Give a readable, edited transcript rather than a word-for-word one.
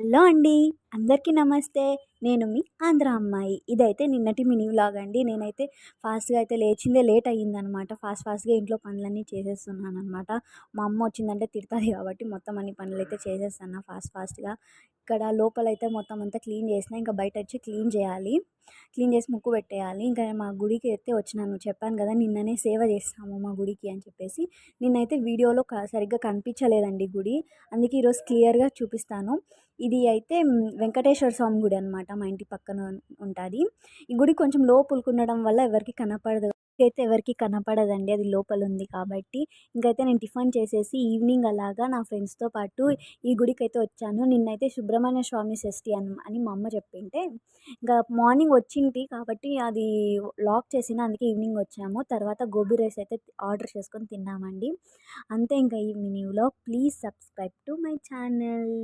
Hello అండి. అందరికీ నమస్తే. నేను మీ ఆంధ్ర అమ్మాయి. ఇదైతే నిన్నటి మినీ వ్లాగ్ అండి. నేనైతే ఫాస్ట్‌గా అయితే లేచిందే లేట్ అయ్యిందనమాట. ఫాస్ట్‌గా ఇంట్లో పనులన్నీ చేసేస్తున్నాననమాట. మా అమ్మ వచ్చిందంటే తిడతది కాబట్టి మొత్తం అన్ని పనులైతే చేసేసాను ఫాస్ట్‌గా. ఇక్కడ లోపలైతే మొత్తం అంతా క్లీన్ చేసినా. ఇంకా బయటొచ్చి క్లీన్ చేయాలి. క్లీన్ చేసి ముగ్గు పెట్టేయాలి. ఇంకా మా గుడికి అయితే వచ్చినాను. చెప్పాను కదా! నిన్ననే సేవ చేశాము మా గుడికి అని చెప్పేసి. నిన్నైతే వీడియోలో సరిగ్గా కనిపించలేదండి గుడి. అందుకే ఈరోజు క్లియర్‌గా చూపిస్తాను. ఇది అయితే వెంకటేశ్వర స్వామి గుడి అనమాట. మా ఇంటి పక్కన ఉంటాది. ఈ గుడి కొంచెం లోపలికుండడం వల్ల ఎవరికీ కనపడదు. అయితే ఎవరికీ కనపడదండి. అది లోపలుంది కాబట్టి. ఇంకైతే నేను టిఫిన్ చేసేసి ఈవినింగ్ అలాగా నా ఫ్రెండ్స్‌తో పాటు ఈ గుడికైతే వచ్చాను. నిన్నైతే సుబ్రహ్మణ్య స్వామి షష్ఠి అని మా అమ్మ చెప్పింటే, ఇంకా మార్నింగ్ వచ్చింటి కాబట్టి అది లాక్ చేసిన. అందుకే ఈవినింగ్ వచ్చాము. తర్వాత గోబీ రైస్ అయితే ఆర్డర్ చేసుకొని తిన్నామండి. అంతే ఇంకా ఈ mini vlog. Please subscribe to my channel.